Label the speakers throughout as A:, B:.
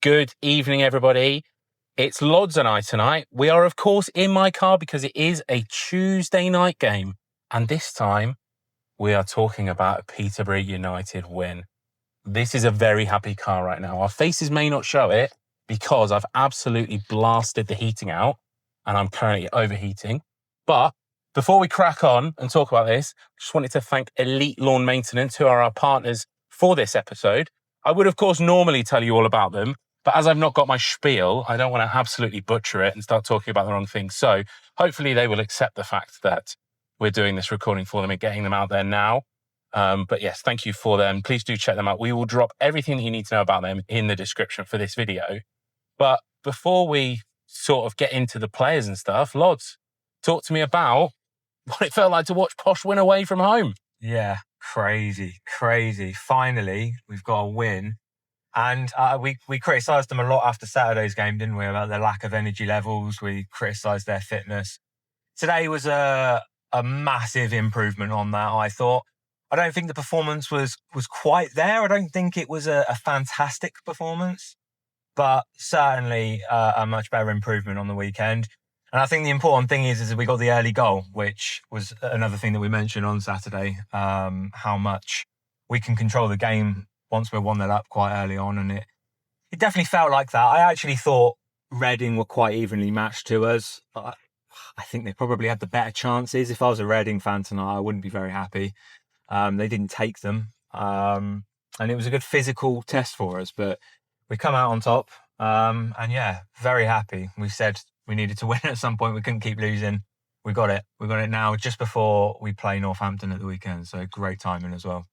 A: Good evening, everybody. It's Lods and I tonight. We are, of course, in my car because it is a Tuesday night game. And this time, we are talking about a Peterborough United win. This is a very happy car right now. Our faces may not show it because I've absolutely blasted the heating out and I'm currently overheating. But before we crack on and talk about this, I just wanted to thank Elite Lawn Maintenance, who are our partners for this episode. I would, of course, normally tell you all about them, but as I've not got my spiel, I don't want to absolutely butcher it and start talking about the wrong thing. So hopefully they will accept the fact that we're doing this recording for them and getting them out there now. But yes, thank you for them. Please do check them out. We will drop everything that you need to know about them in the description for this video. But before we sort of get into the players and stuff, Lods, talk to me about what it felt like to watch Posh win away from home.
B: Yeah, crazy. Finally, we've got a win. And we criticised them a lot after Saturday's game, didn't we, about their lack of energy levels. We criticised their fitness. Today was a massive improvement on that, I thought. I don't think the performance was quite there. I don't think it was a fantastic performance, but certainly a much better improvement on the weekend. And I think the important thing is we got the early goal, which was another thing that we mentioned on Saturday, how much we can control the game once we're 1-0 up quite early on. And it definitely felt like that. I actually thought Reading were quite evenly matched to us. I think they probably had the better chances. If I was a Reading fan tonight, I wouldn't be very happy. They didn't take them. And it was a good physical test for us, but we come out on top. And yeah, very happy. We said we needed to win at some point. We couldn't keep losing. We got it. We got it now just before we play Northampton at the weekend. So great timing as well.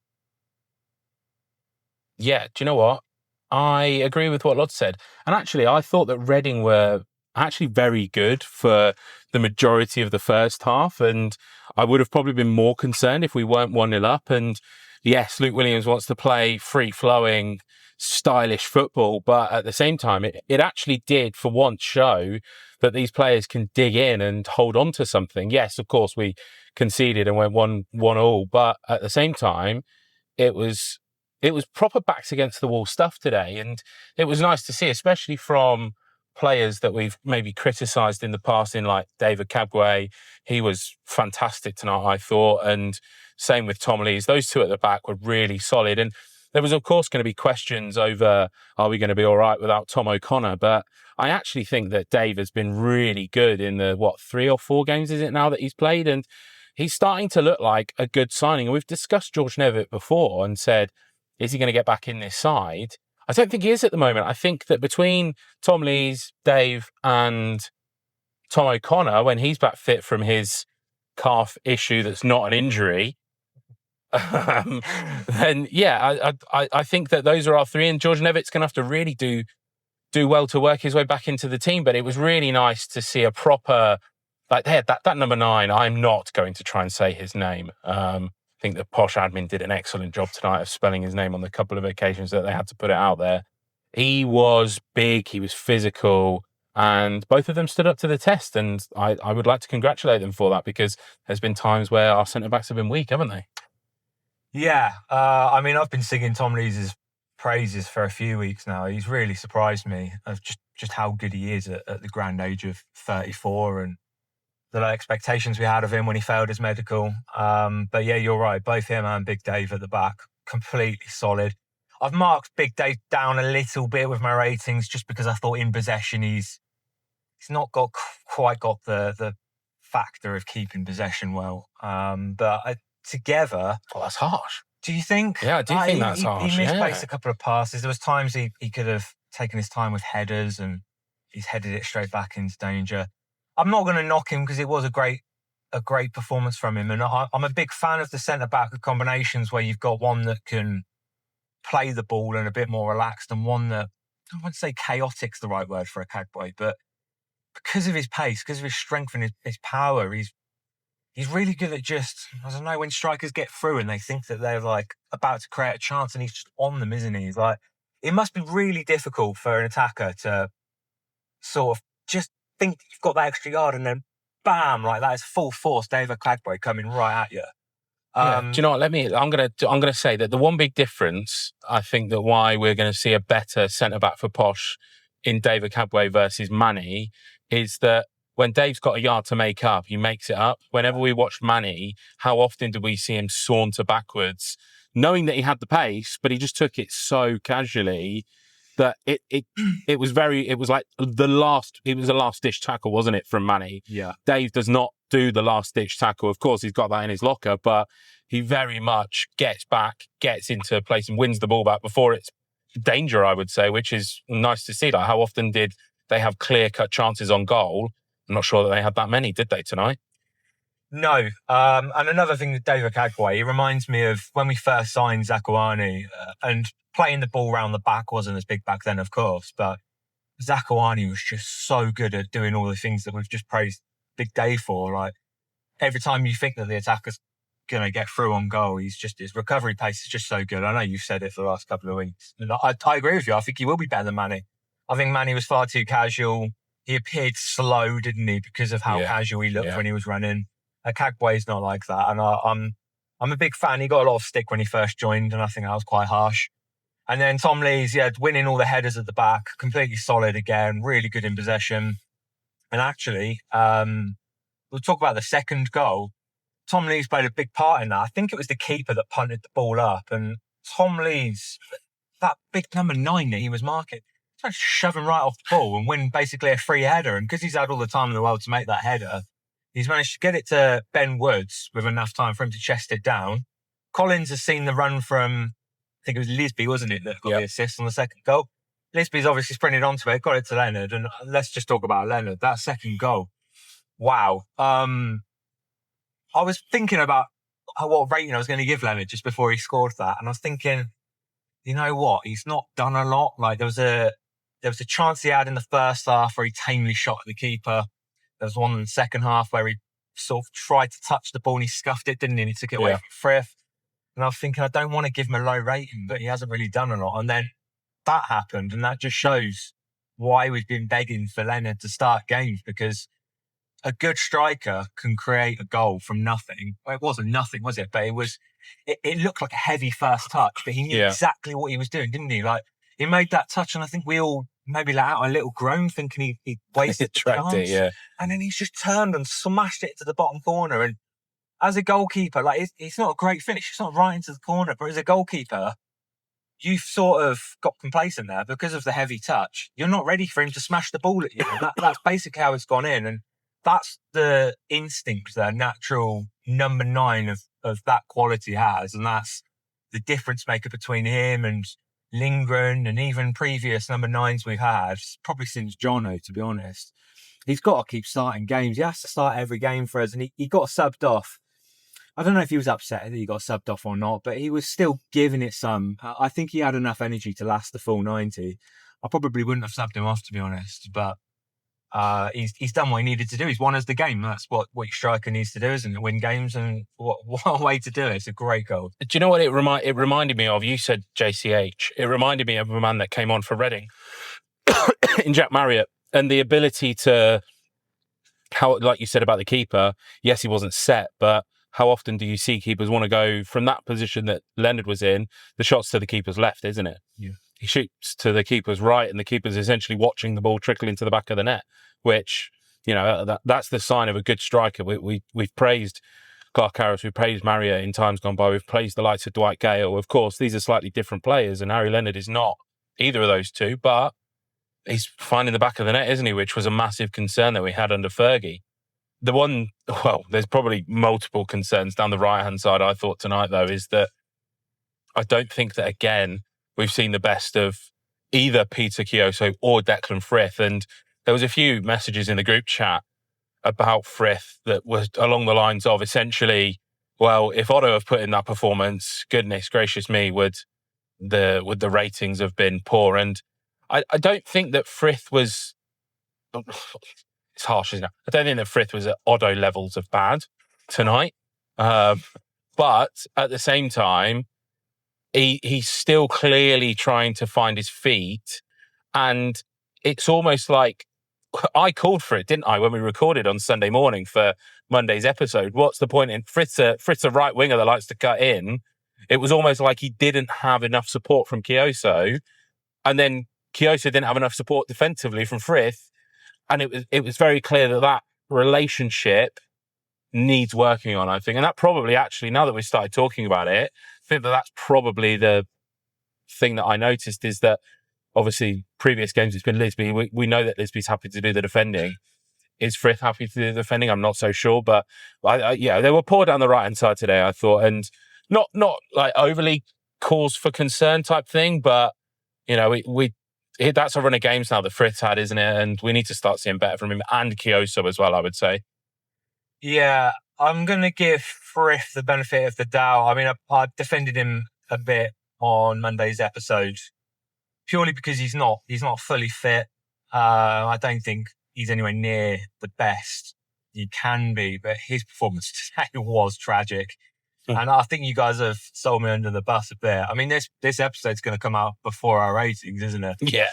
A: Yeah, do you know what? I agree with what Lod said. And actually, I thought that Reading were actually very good for the majority of the first half. And I would have probably been more concerned if we weren't 1-0 up. And yes, Luke Williams wants to play free-flowing, stylish football. But at the same time, it actually did, for once, show that these players can dig in and hold on to something. Yes, of course, we conceded and went 1-1 but at the same time, it was proper backs against the wall stuff today. And it was nice to see, especially from players that we've maybe criticised in the past, in like David Okagbue. He was fantastic tonight, I thought. And same with Tom Lees. Those two at the back were really solid. And there was, of course, going to be questions over, are we going to be all right without Tom O'Connor? But I actually think that Dave has been really good in the, 3 or 4 games is it now that he's played? And he's starting to look like a good signing. And we've discussed George Nevitt before and said, is he going to get back in this side? I don't think he is at the moment. I think that between Tom Lees, Dave and Tom O'Connor, when he's back fit from his calf issue that's not an injury, then yeah, I think that those are our 3. And George Nevitt's going to have to really do well to work his way back into the team. But it was really nice to see a proper, like that number 9. I'm not going to try and say his name. I think the Posh admin did an excellent job tonight of spelling his name on the couple of occasions that they had to put it out there. He was big, he was physical, and both of them stood up to the test. And I would like to congratulate them for that, because there's been times where our centre-backs have been weak, haven't they?
B: Yeah, I mean, I've been singing Tom Lees' praises for a few weeks now. He's really surprised me of just how good he is at the grand age of 34 and the low expectations we had of him when he failed his medical. But yeah, you're right. Both him and Big Dave at the back, completely solid. I've marked Big Dave down a little bit with my ratings just because I thought in possession he's not quite got the factor of keeping possession well. But together...
A: Oh, that's harsh.
B: Do you think?
A: Yeah, I do think that's harsh.
B: He misplaced a couple of passes. There was times he could have taken his time with headers and he's headed it straight back into danger. I'm not going to knock him because it was a great performance from him. And I'm a big fan of the centre-back combinations where you've got one that can play the ball and a bit more relaxed and one that, I wouldn't say chaotic's the right word for Okagbue, but because of his pace, because of his strength and his power, he's really good at just, I don't know, when strikers get through and they think that they're like about to create a chance and he's just on them, isn't he? He's like, it must be really difficult for an attacker to sort of just think you've got that extra yard and then bam, like that is full force David Okagbue coming right at you.
A: Yeah. Do you know what? I'm gonna say that the one big difference, I think, that why we're going to see a better centre back for Posh in Dave Okagbue versus Manny is that when Dave's got a yard to make up, he makes it up. Whenever we watched Manny, how often did we see him saunter backwards, knowing that he had the pace, but he just took it so casually that it was like it was a last ditch tackle, wasn't it, from Manny?
C: Yeah.
A: Dave does not do the last ditch tackle. Of course, he's got that in his locker, but he very much gets back, gets into place and wins the ball back before it's danger, I would say, which is nice to see. Like, how often did they have clear-cut chances on goal? I'm not sure that they had that many, did they, tonight?
B: No. And another thing with Dave Okagbue, he reminds me of when we first signed Zakuani, and playing the ball around the back wasn't as big back then, of course, but Zakuani was just so good at doing all the things that we've just praised Big Dave for. Like, every time you think that the attacker's going to get through on goal, his recovery pace is just so good. I know you've said it for the last couple of weeks. And I agree with you. I think he will be better than Manny. I think Manny was far too casual. He appeared slow, didn't he, because of how casual he looked when he was running. Okagbue's not like that. And I'm a big fan. He got a lot of stick when he first joined, and I think that was quite harsh. And then Tom Lees, winning all the headers at the back, completely solid again, really good in possession. And actually, we'll talk about the second goal. Tom Lees played a big part in that. I think it was the keeper that punted the ball up, and Tom Lees, that big number 9 that he was marking, he's shoving right off the ball and win basically a free header. And because he's had all the time in the world to make that header, he's managed to get it to Ben Woods with enough time for him to chest it down. Collins has seen the run from, I think it was Lisby, wasn't it, that got the assist on the second goal. Lisby's obviously sprinted onto it, got it to Leonard, and let's just talk about Leonard. That second goal, wow. I was thinking about what rating I was going to give Leonard just before he scored that, and I was thinking, you know what, he's not done a lot. Like, there was a chance he had in the first half where he tamely shot at the keeper. There was one in the second half where he sort of tried to touch the ball and he scuffed it, didn't he? And he took it away from Frith. And I was thinking, I don't want to give him a low rating, but he hasn't really done a lot. And then that happened, and that just shows why we've been begging for Leonard to start games, because a good striker can create a goal from nothing. Well, it wasn't nothing, was it? But it looked like a heavy first touch, but he knew exactly what he was doing, didn't he? Like, he made that touch, and I think we all maybe let out a little groan thinking he wasted the chance. And then he's just turned and smashed it to the bottom corner. And as a goalkeeper, like, it's not a great finish. It's not right into the corner, but as a goalkeeper, you've sort of got complacent there because of the heavy touch. You're not ready for him to smash the ball at you. That's basically how it's gone in. And that's the instinct that a natural number 9 of that quality has. And that's the difference maker between him and Lindgren and even previous number 9s we've had,
C: probably since Jono, to be honest. He's got to keep starting games. He has to start every game for us. And he got subbed off. I don't know if he was upset that he got subbed off or not, but he was still giving it some. I think he had enough energy to last the full 90. I probably wouldn't have subbed him off, to be honest, but he's done what he needed to do. He's won us the game. That's what your striker needs to do, isn't it? Win games, and what a way to do it. It's a great goal.
A: Do you know what it reminded me of? You said JCH. It reminded me of a man that came on for Reading in Jack Marriott, and the ability to, how, like you said about the keeper, yes, he wasn't set, but how often do you see keepers want to go from that position that Leonard was in, the shots to the keeper's left, isn't it?
C: Yeah.
A: He shoots to the keeper's right, and the keeper's essentially watching the ball trickle into the back of the net, which, you know, that's the sign of a good striker. We've praised Clark Harris, we've praised Maria in times gone by, we've praised the likes of Dwight Gale. Of course, these are slightly different players, and Harry Leonard is not either of those two, but he's finding the back of the net, isn't he? Which was a massive concern that we had under Fergie. There's probably multiple concerns down the right-hand side, I thought, tonight, though, is that I don't think that, again, we've seen the best of either Peter Kioso or Declan Frith. And there was a few messages in the group chat about Frith that was along the lines of, essentially, well, if Otto have put in that performance, goodness gracious me, would the ratings have been poor? And I don't think that Frith was... It's harsh, isn't it? I don't think that Frith was at Otto levels of bad tonight. But at the same time, he's still clearly trying to find his feet. And it's almost like I called for it, didn't I, when we recorded on Sunday morning for Monday's episode? What's the point in Fritz a right winger that likes to cut in? It was almost like he didn't have enough support from Kioso, and then Kioso didn't have enough support defensively from Frith, and it was very clear that relationship needs working on, I think. And that probably actually, now that we started talking about it, I think that's probably the thing that I noticed, is that obviously previous games it's been Lisby. We know that Lisby's happy to do the defending. Is Frith happy to do the defending? I'm not so sure, but yeah, they were poor down the right hand side today, I thought, and not like overly cause for concern type thing, but that's a run of games now that Frith had, isn't it? And we need to start seeing better from him and Kioso as well, I would say.
B: Yeah, I'm going to give Frith the benefit of the doubt. I mean, I defended him a bit on Monday's episode, purely because he's not fully fit. I don't think he's anywhere near the best he can be, but his performance today was tragic. And I think you guys have sold me under the bus a bit. I mean, this episode's going to come out before our ratings, isn't it?
A: Yeah.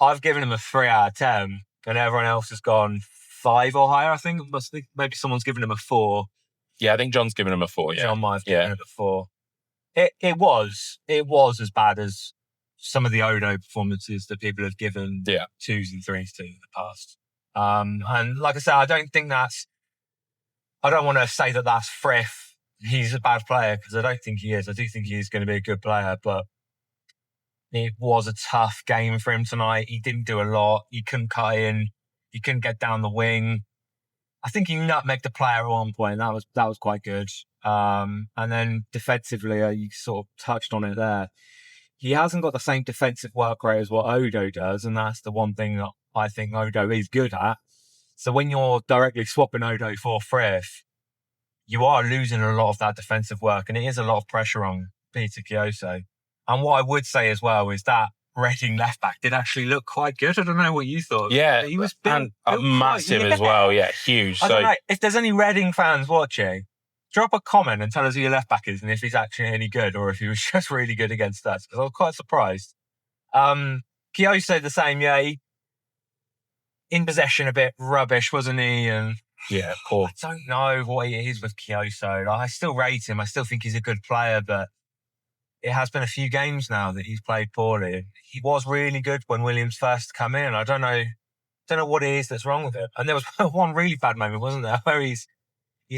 B: I've given him a 3 out of 10, and everyone else has gone 5 or higher, I think. Maybe someone's given him a 4.
A: Yeah, I think John's given him a 4, yeah.
B: John might have given it a 4. It was as bad as some of the Odo performances that people have given 2s and 3s to in the past. And like I said, I don't want to say that that's Frith. He's a bad player, because I don't think he is. I do think he is going to be a good player, but it was a tough game for him tonight. He didn't do a lot. He couldn't cut in. He couldn't get down the wing. I think he nutmegged the player at one point. That was quite good. And then defensively, you sort of touched on it there. He hasn't got the same defensive work rate as what Odo does, and that's the one thing that I think Odo is good at. So when you're directly swapping Odo for Frith, you are losing a lot of that defensive work, and it is a lot of pressure on Peter Kioso. And what I would say as well is that Reading left back did actually look quite good. I don't know what you thought.
A: Yeah,
B: he was
A: built massive as well. Yeah, huge.
B: I don't know if there's any Reading fans watching. Drop a comment and tell us who your left back is, and if he's actually any good, or if he was just really good against us. Because I was quite surprised. Kioso the same. Yeah, in possession a bit rubbish, wasn't he? And
A: yeah, poor.
B: I don't know what it is with Kioso. I still rate him. I still think he's a good player, but it has been a few games now that he's played poorly. He was really good when Williams first come in. I don't know what it is that's wrong with him. And there was one really bad moment, wasn't there, where he's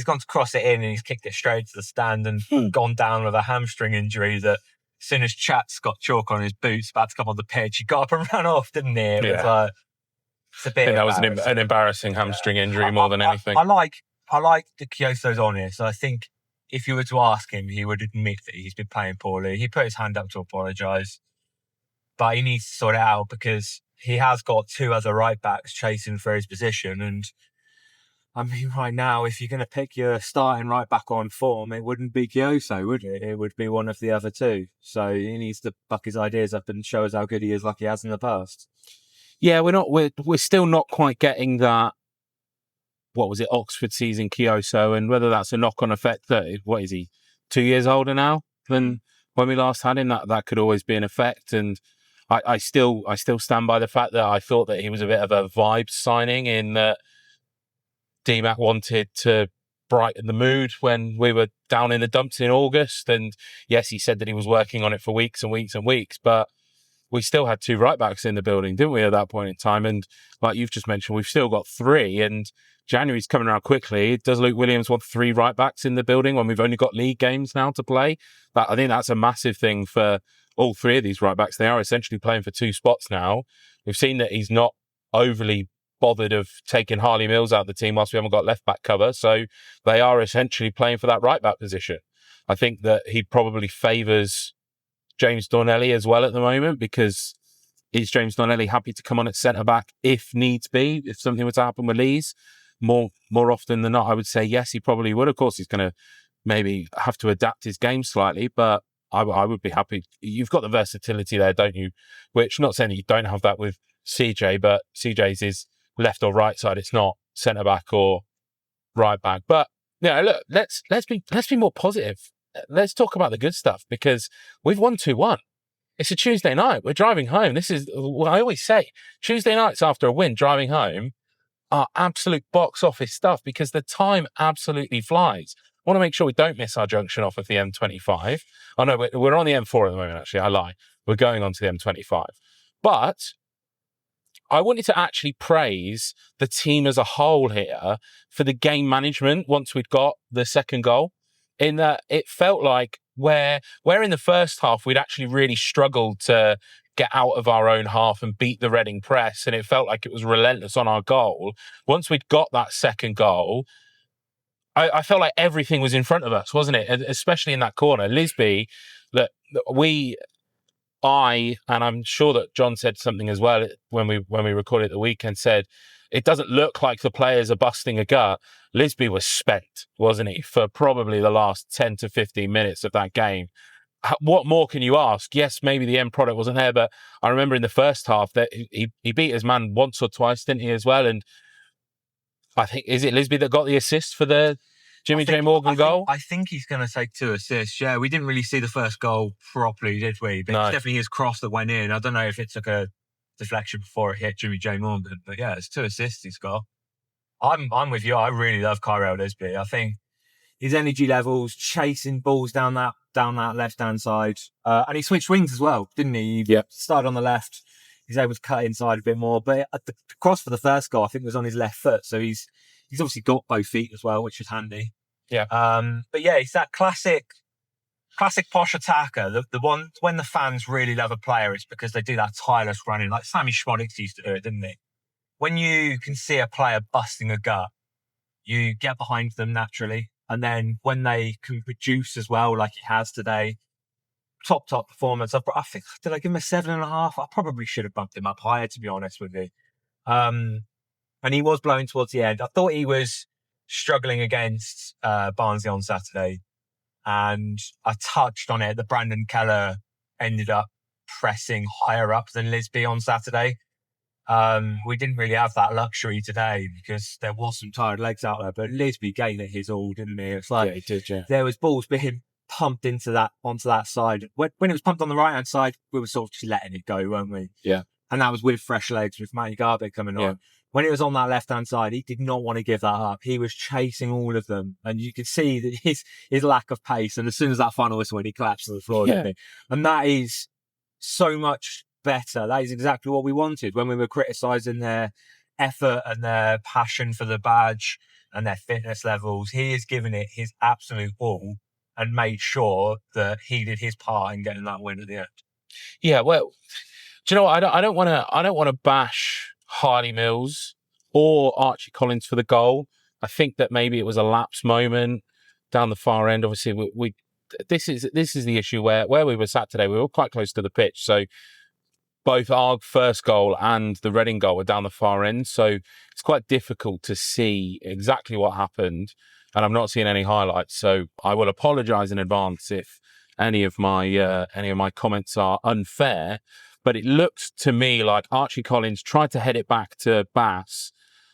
B: gone to cross it in and he's kicked it straight to the stand and gone down with a hamstring injury that as soon as Chat's got chalk on his boots, about to come on the pitch, he got up and ran off, didn't he? It was like, it's a bit.
A: I think that was an embarrassing hamstring injury more than anything.
B: I like the Kioso's honest. I think if you were to ask him, he would admit that he's been playing poorly. He put his hand up to apologise, but he needs to sort it out, because he has got 2 other right backs chasing for his position. And I mean, right now, if you're going to pick your starting right back on form, it wouldn't be Kioso, would it? It would be one of the other 2. So he needs to buck his ideas up and show us how good he is, like he has in the past.
A: Yeah, we're still not quite getting that. What was it, Oxford season Kioso, and whether that's a knock-on effect that, what is he, 2 years older now than when we last had him? That could always be an effect. And I still stand by the fact that I thought that he was a bit of a vibe signing, in that DMAC wanted to brighten the mood when we were down in the dumps in August. And yes, he said that he was working on it for weeks and weeks and weeks, but we still had 2 right backs in the building, didn't we, at that point in time? And like you've just mentioned, we've still got 3, and January's coming around quickly. Does Luke Williams want 3 right backs in the building when we've only got league games now to play? I think that's a massive thing for all 3 of these right backs. They are essentially playing for 2 spots now. We've seen that he's not overly bothered of taking Harley Mills out of the team whilst we haven't got left back cover. So they are essentially playing for that right back position. I think that he probably favours James Donnelly as well at the moment, because is James Donnelly happy to come on at centre back if needs be, if something were to happen with Lees? More often than not, I would say yes, he probably would. Of course, he's going to maybe have to adapt his game slightly, but I would be happy. You've got the versatility there, don't you? Which, not saying that you don't have that with CJ, but CJ's is left or right side. It's not centre back or right back. But yeah, look, let's be more positive. Let's talk about the good stuff, because we've won 2-1. it's a Tuesday night. We're driving home. This is what I always say. Tuesday nights after a win, driving home are absolute box office stuff because the time absolutely flies. I want to make sure we don't miss our junction off of the M25. Oh no, we're on the M4 at the moment, actually. I lie. We're going on to the M25. But I wanted to actually praise the team as a whole here for the game management once we'd got the second goal, in that it felt like where in the first half we'd actually really struggled to get out of our own half and beat the Reading press, and it felt like it was relentless on our goal. Once we'd got that second goal, I felt like everything was in front of us, wasn't it? Especially in that corner. Lisby, that and I'm sure that John said something as well when we recorded at the weekend, said it doesn't look like the players are busting a gut. Lisby was spent, wasn't he, for probably the last 10 to 15 minutes of that game. What more can you ask? Yes, maybe the end product wasn't there, but I remember in the first half that he beat his man once or twice, didn't he, as well? And I think, is it Lisby that got the assist for the Jimmy J. Morgan goal?
B: I think he's going to take 2 assists. Yeah, we didn't really see the first goal properly, did we? But
A: No.
B: It's definitely his cross that went in. I don't know if it took a deflection before it hit Jimmy J. Morgan, but yeah, it's 2 assists he's got. I'm with you. I really love Kyrell Lisby. I think
C: his energy levels, chasing balls down that left-hand side. And he switched wings as well, didn't he? He started on the left. He's able to cut inside a bit more. But the cross for the first goal, I think, was on his left foot. So he's obviously got both feet as well, which is handy.
A: Yeah.
B: But yeah, he's that classic Posh attacker. The one, when the fans really love a player, it's because they do that tireless running. Like Sammy Schmonics used to do it, didn't he? When you can see a player busting a gut, you get behind them naturally. And then when they can produce as well, like he has today, top performance. I think, did I give him a 7.5? I probably should have bumped him up higher, to be honest with you. And he was blowing towards the end. I thought he was struggling against Barnsley on Saturday. And I touched on it that Brandon Keller ended up pressing higher up than Lisby on Saturday. We didn't really have that luxury today because there was some tired legs out there, but Lisby gave it his all, didn't he? It's like,
A: yeah, he did, yeah.
C: There was balls being pumped onto that side. When it was pumped on the right-hand side, we were sort of just letting it go, weren't we?
A: Yeah.
C: And that was with fresh legs, with Matty Garbutt coming on. When it was on that left-hand side, he did not want to give that up. He was chasing all of them. And you could see that his lack of pace. And as soon as that final whistle went, he collapsed to the floor, didn't he? And that is so much better. That is exactly what we wanted when we were criticising their effort and their passion for the badge and their fitness levels. He has given it his absolute all and made sure that he did his part in getting that win at the end.
A: Yeah, well, do you know what? I don't want to bash Harley Mills or Archie Collins for the goal. I think that maybe it was a lapse moment down the far end. Obviously, this is the issue where we were sat today. We were quite close to the pitch, so both our first goal and the Reading goal were down the far end, so it's quite difficult to see exactly what happened, and I'm not seeing any highlights, so I will apologise in advance if any of my comments are unfair, but it looked to me like Archie Collins tried to head it back to Bass,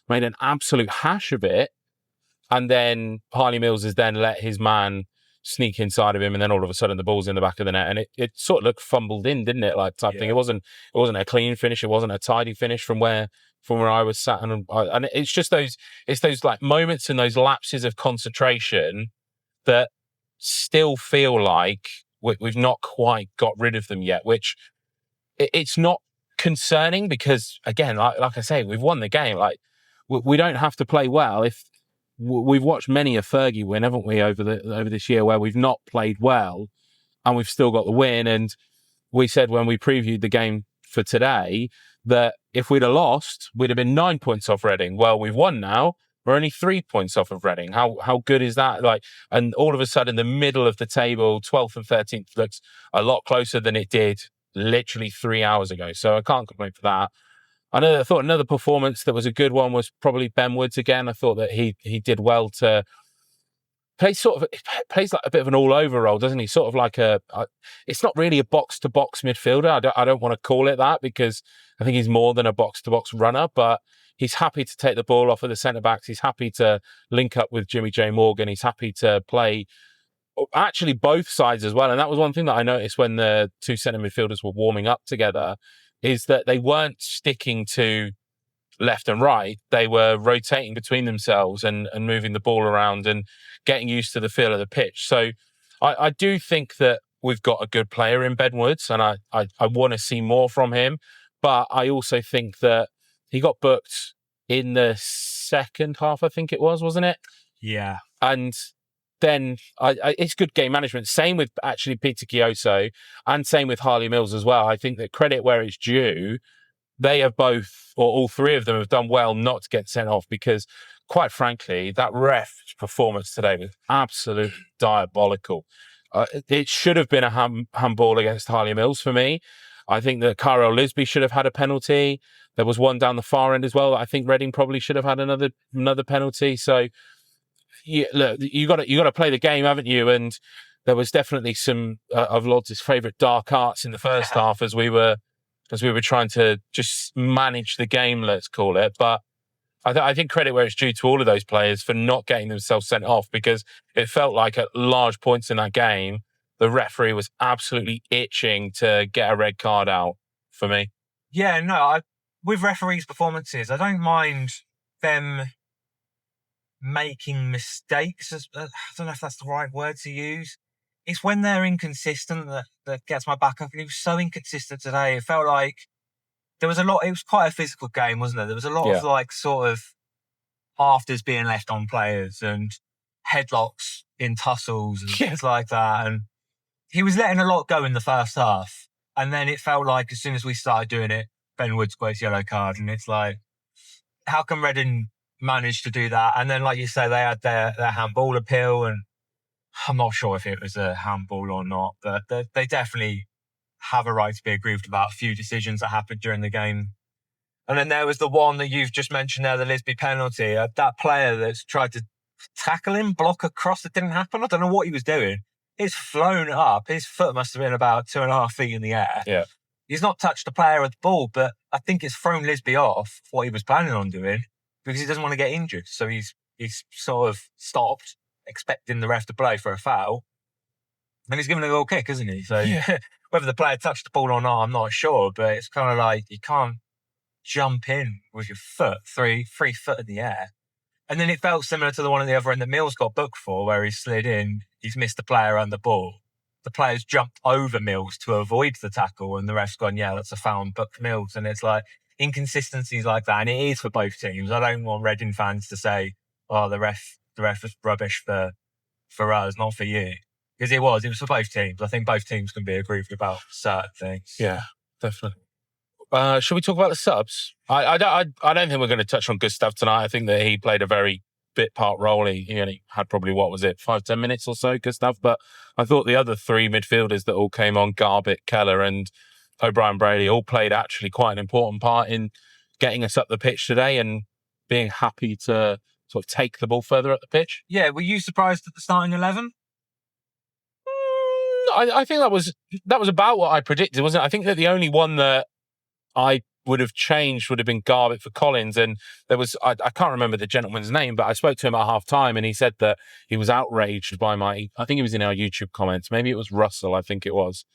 A: made an absolute hash of it, and then Harley Mills has then let his man sneak inside of him, and then all of a sudden the ball's in the back of the net, and it sort of looked fumbled in, didn't it? Like type thing. It wasn't a clean finish. It wasn't a tidy finish from where I was sat, and it's just those like moments and those lapses of concentration that still feel like we've not quite got rid of them yet. Which it's not concerning because again, like I say, we've won the game. Like we don't have to play well if. We've watched many a Fergie win, haven't we, over this year where we've not played well and we've still got the win. And we said when we previewed the game for today that if we'd have lost, we'd have been 9 points off Reading. Well, we've won now. We're only 3 points off of Reading. How good is that? Like, and all of a sudden, the middle of the table, 12th and 13th, looks a lot closer than it did literally 3 hours ago. So I can't complain for that. I thought another performance that was a good one was probably Ben Woods again. I thought that he did well to play plays like a bit of an all-over role, doesn't he? Sort of like it's not really a box-to-box midfielder. I don't want to call it that because I think he's more than a box-to-box runner, but he's happy to take the ball off of the centre-backs. He's happy to link up with Jimmy J. Morgan. He's happy to play actually both sides as well. And that was one thing that I noticed when the two centre midfielders were warming up together, is that they weren't sticking to left and right. They were rotating between themselves and moving the ball around and getting used to the feel of the pitch. So I do think that we've got a good player in Ben Woods, and I want to see more from him. But I also think that he got booked in the second half, I think it was, wasn't it?
C: Yeah.
A: And then it's good game management. Same with actually Peter Kioso, and same with Harley Mills as well. I think that credit where it's due, they have both, or all three of them, have done well not to get sent off, because quite frankly, that ref's performance today was absolutely diabolical. It should have been a handball against Harley Mills for me. I think that Kyle Lisby should have had a penalty. There was one down the far end as well. I think Reading probably should have had another penalty. So, look, you got to play the game, haven't you? And there was definitely some of Lods' favourite dark arts in the first half as we were trying to just manage the game, let's call it. But I think credit where it's due to all of those players for not getting themselves sent off, because it felt like at large points in that game, the referee was absolutely itching to get a red card out for me.
B: Yeah, no, with referees' performances, I don't mind them making mistakes. I don't know if that's the right word to use. It's when they're inconsistent that gets my back up. And he was so inconsistent today. It felt like there was a lot. It was quite a physical game, wasn't it? There was a lot of like sort of afters being left on players and headlocks in tussles and things like that. And he was letting a lot go in the first half. And then it felt like as soon as we started doing it, Ben Woods got his yellow card. And it's like, how can Reading manage to do that? And then, like you say, they had their handball appeal, and I'm not sure if it was a handball or not, but they definitely have a right to be aggrieved about a few decisions that happened during the game. And then there was the one that you've just mentioned there, the Lisby penalty. That player that's tried to tackle him, block a cross that didn't happen. I don't know what he was doing. It's flown up. His foot must have been about 2.5 feet in the air.
A: Yeah.
B: He's not touched the player with the ball, but I think it's thrown Lisby off what he was planning on doing, because he doesn't want to get injured. So he's sort of stopped, expecting the ref to play for a foul. And he's given a goal kick, isn't he? So whether the player touched the ball or not, I'm not sure. But it's kind of like you can't jump in with your foot, three foot in the air. And then it felt similar to the one at the other end that Mills got booked for, where he slid in, he's missed the player and the ball. The player's jumped over Mills to avoid the tackle, and the ref's gone, yeah, that's a foul, and booked Mills. And it's like inconsistencies like that. And it is for both teams. I don't want Reading fans to say, oh, the ref was rubbish for us, not for you. Because it was for both teams. I think both teams can be aggrieved about certain things.
A: Yeah, definitely. Should we talk about the subs? I don't think we're going to touch on Gustav tonight. I think that he played a very bit part role. He only had probably, 5-10 minutes or so, Gustav. But I thought the other three midfielders that all came on, Garbutt, Keller and O'Brien Brady, all played actually quite an important part in getting us up the pitch today and being happy to sort of take the ball further up the pitch.
B: Yeah, were you surprised at the starting 11?
A: I think that was about what I predicted, wasn't it? I think that the only one that I would have changed would have been Garbutt for Collins. And there was, I can't remember the gentleman's name, but I spoke to him at half time and he said that he was outraged by I think it was in our YouTube comments. Maybe it was Russell, I think it was.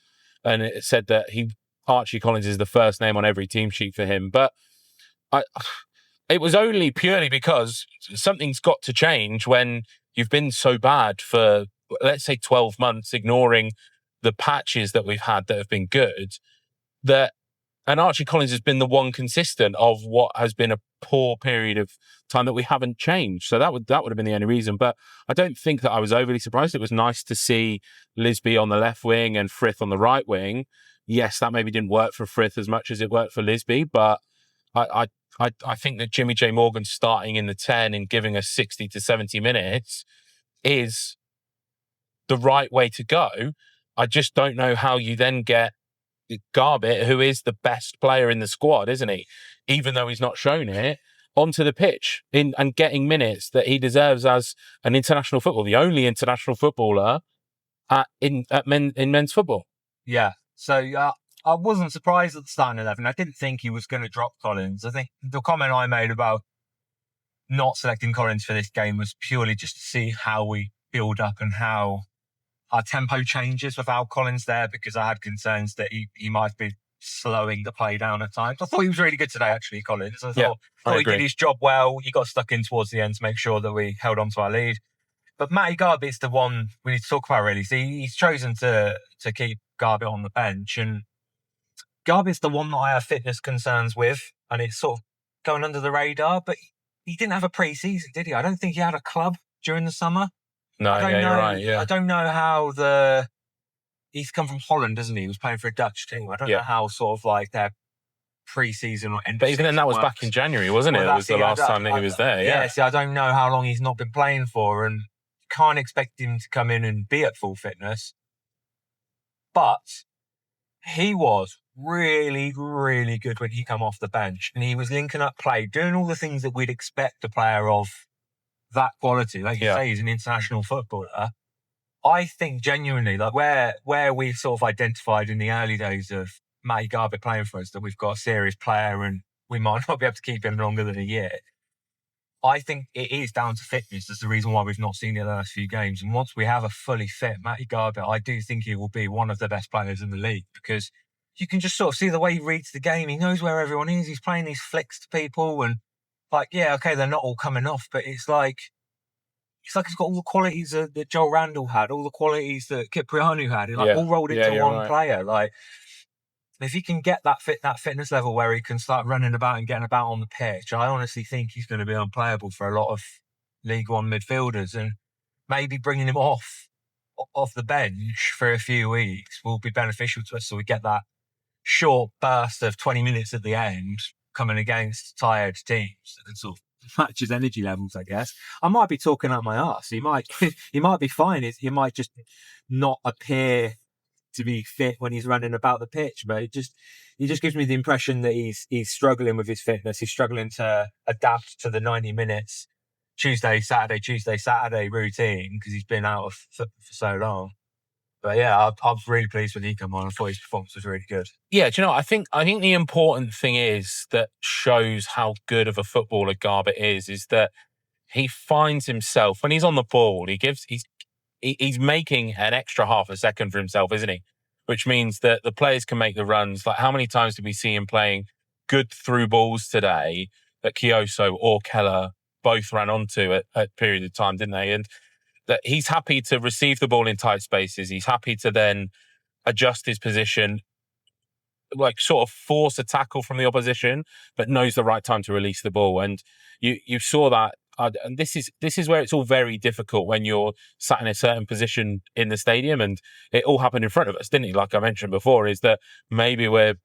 A: And it said that Archie Collins is the first name on every team sheet for him. But it was only purely because something's got to change when you've been so bad for, let's say, 12 months, ignoring the patches that we've had that have been good, and Archie Collins has been the one consistent of what has been a poor period of time that we haven't changed. So that would have been the only reason. But I don't think that I was overly surprised. It was nice to see Lisby on the left wing and Frith on the right wing. Yes, that maybe didn't work for Frith as much as it worked for Lisby, but I think that Jimmy J. Morgan starting in the 10 and giving us 60 to 70 minutes is the right way to go. I just don't know how you then get Garbutt, who is the best player in the squad, isn't he? Even though he's not shown it, onto the pitch and getting minutes that he deserves as an international footballer, the only international footballer in men's football.
B: Yeah. So I wasn't surprised at the starting 11. I didn't think he was going to drop Collins. I think the comment I made about not selecting Collins for this game was purely just to see how we build up and how our tempo changes without Collins there, because I had concerns that he might be slowing the play down at times. I thought he was really good today, actually, Collins. I thought he did his job well. He got stuck in towards the end to make sure that we held on to our lead. But Matty Garbutt's the one we need to talk about, really. See, he's chosen to keep Garbutt on the bench, and Garbutt's the one that I have fitness concerns with, and it's sort of going under the radar. But he didn't have a pre-season, did he? I don't think he had a club during the summer.
A: No, you're right. Yeah,
B: I don't know how he's come from Holland, doesn't he? He was playing for a Dutch team. I don't know how sort of like their pre-season or end.
A: But even then, that was back in January, wasn't it? It was the last time that he was there. Yeah.
B: See, I don't know how long he's not been playing for, and can't expect him to come in and be at full fitness. But he was really, really good when he come off the bench, and he was linking up play, doing all the things that we'd expect a player of that quality. Like you say, he's an international footballer. I think genuinely, like where we've sort of identified in the early days of Matty Garbutt playing for us that we've got a serious player and we might not be able to keep him longer than a year. I think it is down to fitness. That's the reason why we've not seen it the last few games. And once we have a fully fit Matty Garbutt, I do think he will be one of the best players in the league, because you can just sort of see the way he reads the game. He knows where everyone is. He's playing these flicks to people, and like, yeah, okay, they're not all coming off, but it's like he's got all the qualities that Joel Randall had, all the qualities that Cipriano had, all rolled into one player. Like, if he can get that fitness level where he can start running about and getting about on the pitch, I honestly think he's going to be unplayable for a lot of League One midfielders, and maybe bringing him off the bench for a few weeks will be beneficial to us, so we get that short burst of 20 minutes at the end coming against tired teams and sort of
C: matches energy levels, I guess. I might be talking out my arse. He might be fine. He might just not appear to be fit when he's running about the pitch, but he just gives me the impression that he's struggling with his fitness. He's struggling to adapt to the 90 minutes Tuesday, Saturday routine, because he's been out of foot for so long. But yeah, I was really pleased when he came on. I thought his performance was really good.
A: Yeah, do you know, I think the important thing is that shows how good of a footballer Garbutt is that he finds himself, when he's on the ball, he's making an extra half a second for himself, isn't he? Which means that the players can make the runs. Like, how many times did we see him playing good through balls today that Kioso or Keller both ran onto at period of time, didn't they? And that he's happy to receive the ball in tight spaces. He's happy to then adjust his position, like sort of force a tackle from the opposition, but knows the right time to release the ball. And you saw that. And this is where it's all very difficult when you're sat in a certain position in the stadium, and it all happened in front of us, didn't it? Like I mentioned before, is that maybe we're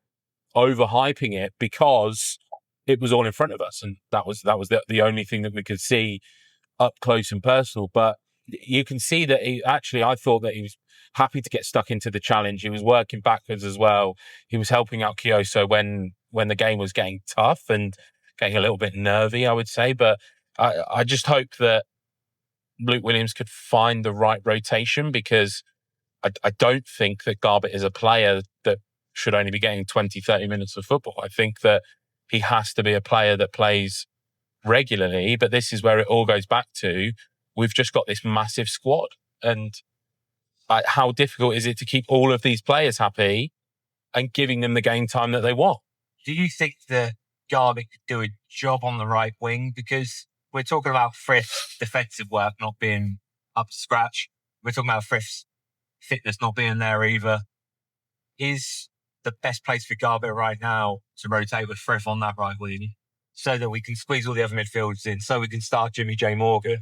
A: overhyping it because it was all in front of us, and that was the only thing that we could see up close and personal. But you can see that I thought that he was happy to get stuck into the challenge. He was working backwards as well. He was helping out Kioso when the game was getting tough and getting a little bit nervy, I would say. But I just hope that Luke Williams could find the right rotation, because I don't think that Garbutt is a player that should only be getting 20, 30 minutes of football. I think that he has to be a player that plays regularly, but this is where it all goes back to, we've just got this massive squad, and how difficult is it to keep all of these players happy and giving them the game time that they want?
B: Do you think that Garbutt could do a job on the right wing? Because we're talking about Frith's defensive work not being up to scratch. We're talking about Frith's fitness not being there either. Is the best place for Garbutt right now to rotate with Frith on that right wing, so that we can squeeze all the other midfielders in, so we can start Jimmy J. Morgan?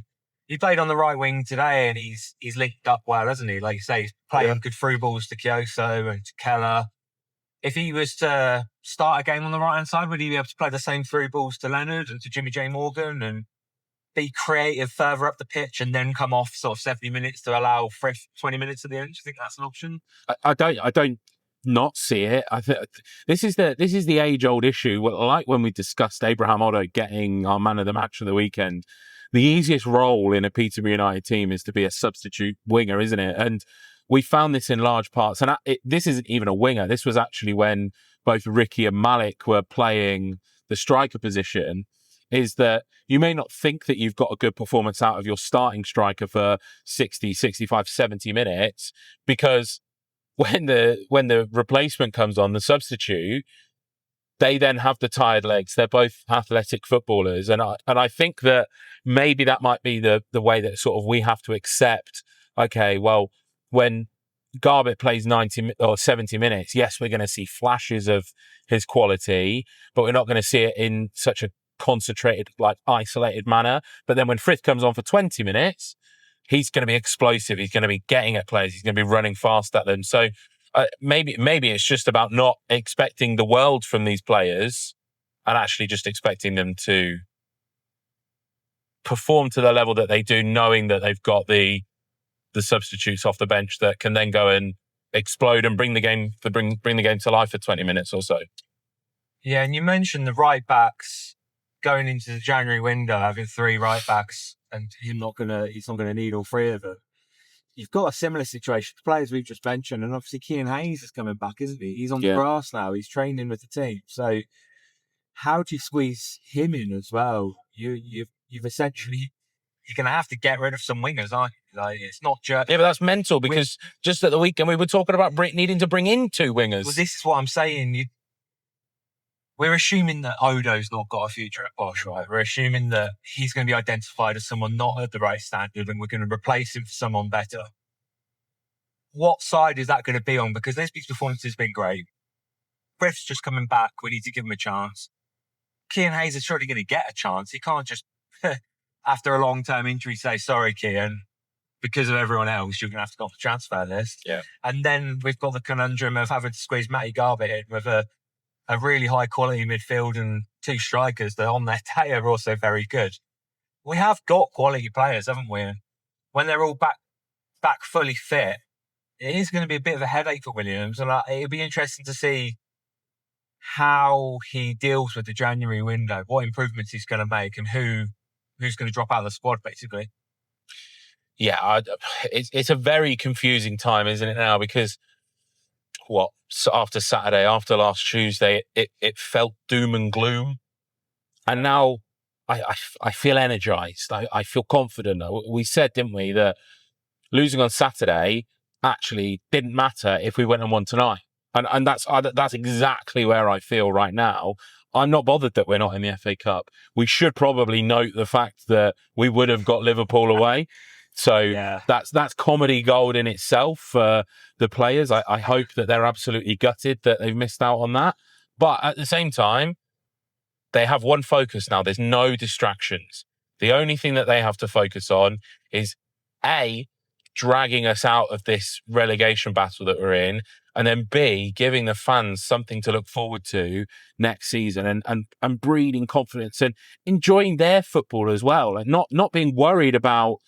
B: He played on the right wing today, and he's linked up well, hasn't he? Like you say, he's playing good through balls to Kioso and to Keller. If he was to start a game on the right-hand side, would he be able to play the same through balls to Leonard and to Jimmy J. Morgan and be creative further up the pitch and then come off sort of 70 minutes to allow Frith 20 minutes at the end? Do you think that's an option?
A: I don't not see it. I think this is the age-old issue. Like when we discussed Abraham Otto getting our man of the match of the weekend, the easiest role in a Peterborough United team is to be a substitute winger, isn't it? And we found this in large parts. And this isn't even a winger. This was actually when both Ricky and Malik were playing the striker position. is that you may not think that you've got a good performance out of your starting striker for 60, 65, 70 minutes, because when the replacement comes on, the substitute, they then have the tired legs. They're both athletic footballers. And I think that maybe that might be the way that sort of we have to accept, okay, well, when Garbett plays 90 or 70 minutes, yes, we're going to see flashes of his quality, but we're not going to see it in such a concentrated, like isolated manner. But then when Frith comes on for 20 minutes, he's going to be explosive. He's going to be getting at players. He's going to be running fast at them. So maybe it's just about not expecting the world from these players and actually just expecting them to perform to the level that they do, knowing that they've got the substitutes off the bench that can then go and explode and bring the game to life for 20 minutes or so.
B: Yeah, and you mentioned the right backs going into the January window, having 3 right backs, and
C: he's not gonna need all 3 of them. You've got a similar situation to players we've just mentioned, and obviously Kean Hayes is coming back, isn't he? He's on the grass now. He's training with the team. So how do you squeeze him in as well? You've essentially,
B: you're going to have to get rid of some wingers, aren't you? Like, it's not just...
A: Yeah, but that's mental, because just at the weekend we were talking about needing to bring in 2 wingers.
B: Well, this is what I'm saying. We're assuming that Odo's not got a future at Posh, right? We're assuming that he's going to be identified as someone not at the right standard, and we're going to replace him for someone better. What side is that going to be on? Because Lisby's performance has been great. Frith's just coming back. We need to give him a chance. Kean Hayes is surely going to get a chance. He can't just, after a long-term injury, say, sorry, Kean, because of everyone else, you're going to have to go off the transfer list.
A: Yeah.
B: And then we've got the conundrum of having to squeeze Matty Garbett in with a really high-quality midfield and 2 strikers that on their day are also very good. We have got quality players, haven't we? When they're all back fully fit, it is going to be a bit of a headache for Williams, and it'll be interesting to see how he deals with the January window, what improvements he's going to make, and who's going to drop out of the squad, basically.
A: Yeah, it's a very confusing time, isn't it now? Because after Saturday, after last Tuesday, it felt doom and gloom, and now I feel energized. I feel confident. We said, didn't we, that losing on Saturday actually didn't matter if we went and won tonight, and that's exactly where I feel right now. I'm not bothered that we're not in the FA Cup. We should probably note the fact that we would have got Liverpool away. So that's comedy gold in itself for the players. I hope that they're absolutely gutted that they've missed out on that. But at the same time, they have one focus now. There's no distractions. The only thing that they have to focus on is A, dragging us out of this relegation battle that we're in, and then B, giving the fans something to look forward to next season, and breeding confidence and enjoying their football as well, and not being worried about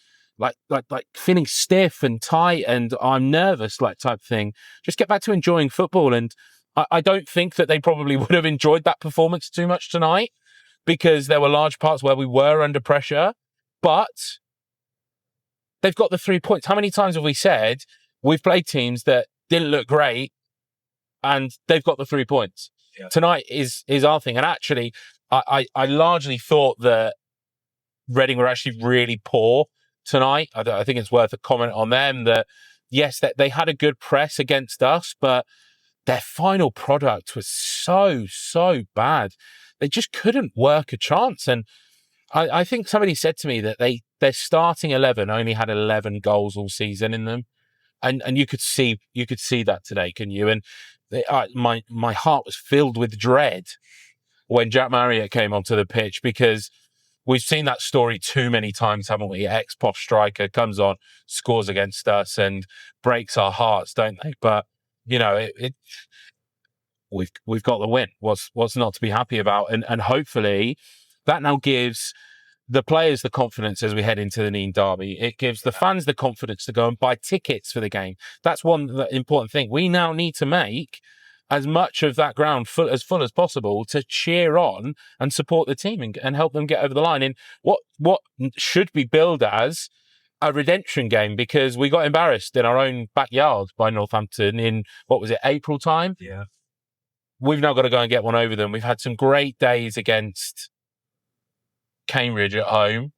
A: like feeling stiff and tight and I'm nervous, like type thing. Just get back to enjoying football. And I don't think that they probably would have enjoyed that performance too much tonight, because there were large parts where we were under pressure, but they've got the 3 points. How many times have we said we've played teams that didn't look great and they've got the 3 points? Yeah. Tonight is our thing. And actually, I largely thought that Reading were actually really poor tonight. I think it's worth a comment on them that, yes, that they had a good press against us, but their final product was so bad. They just couldn't work a chance. And I think somebody said to me that their starting 11 only had 11 goals all season in them. And you could see that today, can you? And my heart was filled with dread when Jack Marriott came onto the pitch, because we've seen that story too many times, haven't we? Ex-Posh striker comes on, scores against us and breaks our hearts, don't they? But, you know, we've got the win. What's not to be happy about? And hopefully that now gives the players the confidence as we head into the Neen derby. It gives the fans the confidence to go and buy tickets for the game. That's one important thing. We now need to make as much of that ground full as possible to cheer on and support the team and help them get over the line in what should be billed as a redemption game, because we got embarrassed in our own backyard by Northampton in, April time?
B: Yeah.
A: We've now got to go and get one over them. We've had some great days against Cambridge at home.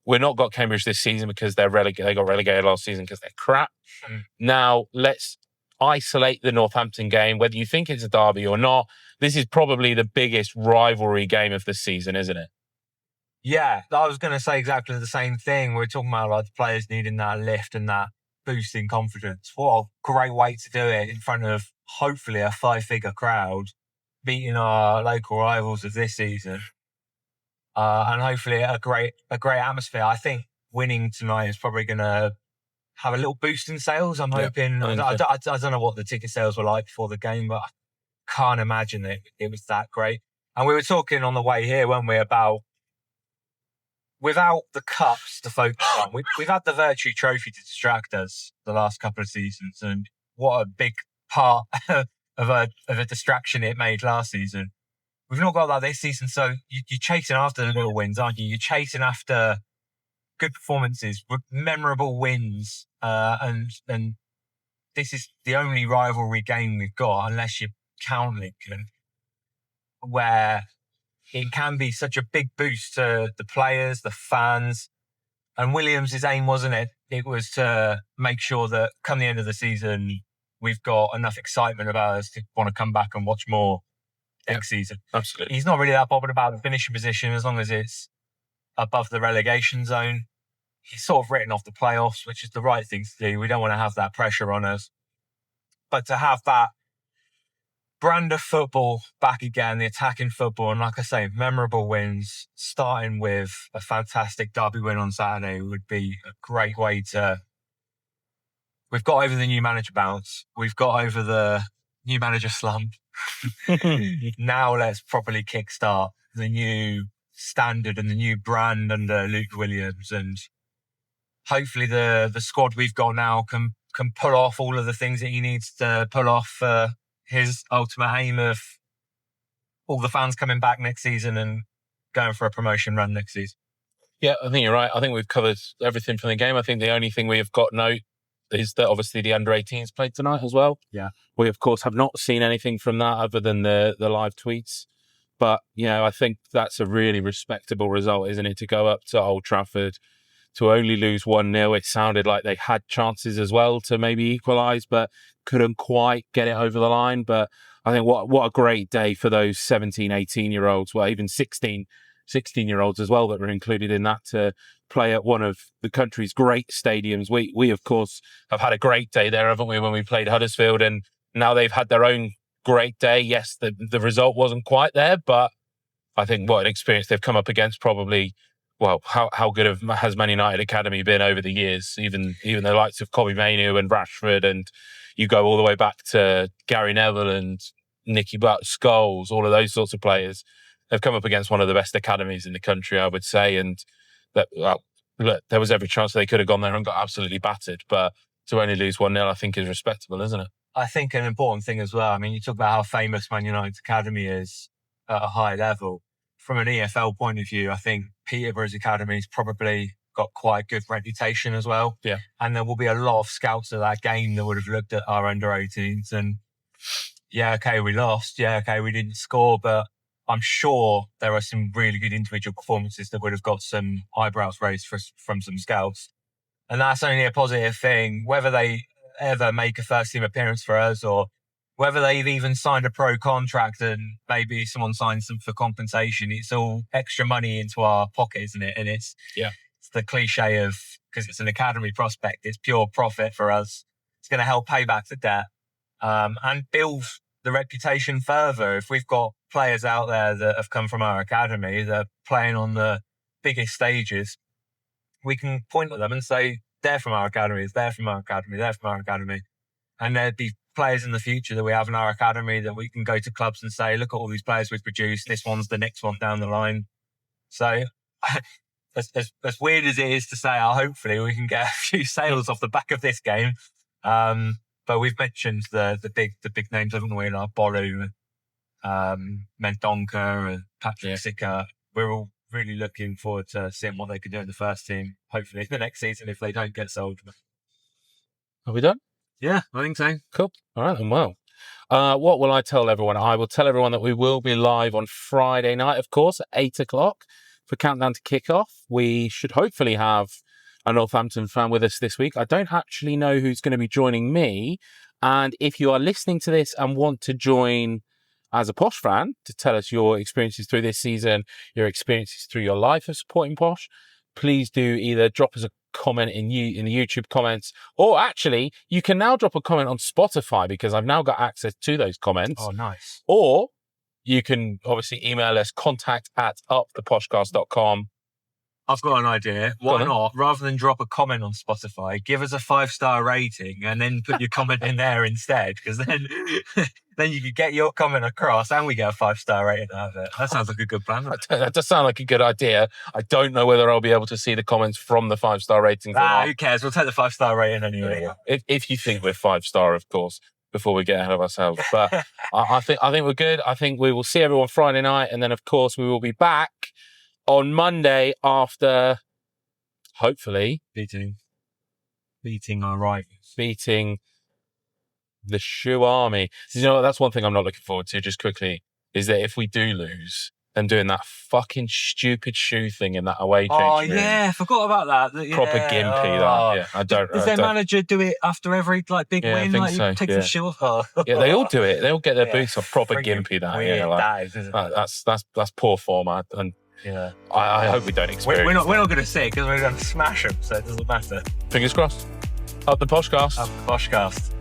A: We've not got Cambridge this season because they got relegated last season because they're crap. Now, let's isolate the Northampton game, whether you think it's a derby or not. This is probably the biggest rivalry game of the season, isn't it?
B: Yeah, I was going to say exactly the same thing. We're talking about like the players needing that lift and that boost in confidence. What a great way to do it in front of hopefully a 5-figure crowd, beating our local rivals of this season, and hopefully a great atmosphere. I think winning tonight is probably going to have a little boost in sales. I'm hoping. I don't know what the ticket sales were like before the game, but I can't imagine it was that great. And we were talking on the way here, weren't we, about without the cups to focus on, we've had the Virtue Trophy to distract us the last couple of seasons, and what a big part of a distraction it made last season. We've not got that this season, so you're chasing after the little wins, aren't you? You're chasing after good performances, memorable wins, and this is the only rivalry game we've got, unless you count Lincoln, where it can be such a big boost to the players, the fans. And Williams' aim, wasn't it? It was to make sure that come the end of the season, we've got enough excitement about us to want to come back and watch more next season.
A: Absolutely.
B: He's not really that bothered about the finishing position as long as it's above the relegation zone. He's sort of written off the playoffs, which is the right thing to do. We don't want to have that pressure on us. But to have that brand of football back again, the attacking football, and like I say, memorable wins, starting with a fantastic derby win on Saturday would be a great way to... We've got over the new manager bounce. We've got over the new manager slump. Now let's properly kickstart the new standard and the new brand under Luke Williams. And hopefully the squad we've got now can pull off all of the things that he needs to pull off his ultimate aim of all the fans coming back next season and going for a promotion run next season.
A: Yeah, I think you're right. I think we've covered everything from the game. I think the only thing we have got note is that obviously the under-18s played tonight as well.
C: Yeah.
A: We, of course, have not seen anything from that other than the live tweets. But, I think that's a really respectable result, isn't it, to go up to Old Trafford, to only lose 1-0. It sounded like they had chances as well to maybe equalise, but couldn't quite get it over the line. But I think what a great day for those 17, 18-year-olds, well, even 16-year-olds as well that were included in that, to play at one of the country's great stadiums. We of course, have had a great day there, haven't we, when we played Huddersfield, and now they've had their own great day. Yes, the result wasn't quite there, but I think what an experience they've come up against. Probably, well, how good has Man United Academy been over the years? Even the likes of Kobbie Mainoo and Rashford, and you go all the way back to Gary Neville and Nicky Butt, Scholes, all of those sorts of players. They've come up against one of the best academies in the country, I would say, and that look, there was every chance they could have gone there and got absolutely battered. But to only lose 1-0, I think is respectable, isn't it?
B: I think an important thing as well. I mean, you talk about how famous Man United's academy is at a high level. From an EFL point of view, I think Peterborough's academy's probably got quite a good reputation as well.
A: Yeah.
B: And there will be a lot of scouts at that game that would have looked at our under-18s and, yeah, okay, we lost. Yeah, okay, we didn't score, but I'm sure there are some really good individual performances that would have got some eyebrows raised from some scouts. And that's only a positive thing. Whether they ever make a first team appearance for us, or whether they've even signed a pro contract and maybe someone signs them for compensation, it's all extra money into our pocket, isn't it? And it's the cliche of, because it's an academy prospect, it's pure profit for us. It's going to help pay back the debt and build the reputation further. If we've got players out there that have come from our academy, that are playing on the biggest stages, we can point at them and say, they're from our academy, they're from our academy, they're from our academy. And there'd be players in the future that we have in our academy that we can go to clubs and say, look at all these players we've produced. This one's the next one down the line. So as weird as it is to say, hopefully we can get a few sales off the back of this game. But we've mentioned the big names, haven't we? Like Bolu, Mendonca and Patrick Sicker. We're all really looking forward to seeing what they can do in the first team, hopefully the next season if they don't get sold.
A: Are we done?
C: Yeah, I think so.
A: Cool. All right, then. Well, what will I tell everyone? I will tell everyone that we will be live on Friday night, of course, at 8:00 for Countdown to Kickoff. We should hopefully have a Northampton fan with us this week. I don't actually know who's going to be joining me. And if you are listening to this and want to join as a Posh fan to tell us your experiences through this season, your experiences through your life of supporting Posh, please do either drop us a comment in the YouTube comments, or actually you can now drop a comment on Spotify because I've now got access to those comments.
B: Oh, nice.
A: Or you can obviously email us contact@uptheposhcast.com.
B: I've got an idea. Why not? Rather than drop a comment on Spotify, give us a 5-star rating and then put your comment in there instead. Because then you could get your comment across and we get a 5-star rating out of it. That sounds like a good plan.
A: That does sound like a good idea. I don't know whether I'll be able to see the comments from the 5-star ratings.
B: Who cares? We'll take the 5-star rating anyway.
A: If you think we're 5-star, of course, before we get ahead of ourselves. But I think we're good. I think we will see everyone Friday night, and then of course we will be back on Monday after, hopefully,
B: beating our rivals,
A: beating the Shoe Army. You know what? That's one thing I'm not looking forward to. Just quickly, is that if we do lose, and doing that fucking stupid shoe thing in that away change room.
B: Oh yeah, I forgot about that.
A: Proper gimpy. That. Yeah, I don't.
B: Does their manager do it after every big win?
A: I think
B: like
A: so.
B: He takes his shoe off. Oh.
A: Yeah, they all do it. They all get their boots off. Proper gimpy. That.
B: Weird,
A: yeah, like, that's poor form. And
B: yeah,
A: I hope we don't experience.
B: We're not going to see it because we're going to smash them, so it doesn't matter.
A: Fingers crossed. Up the Poshcast.
B: Up the Poshcast.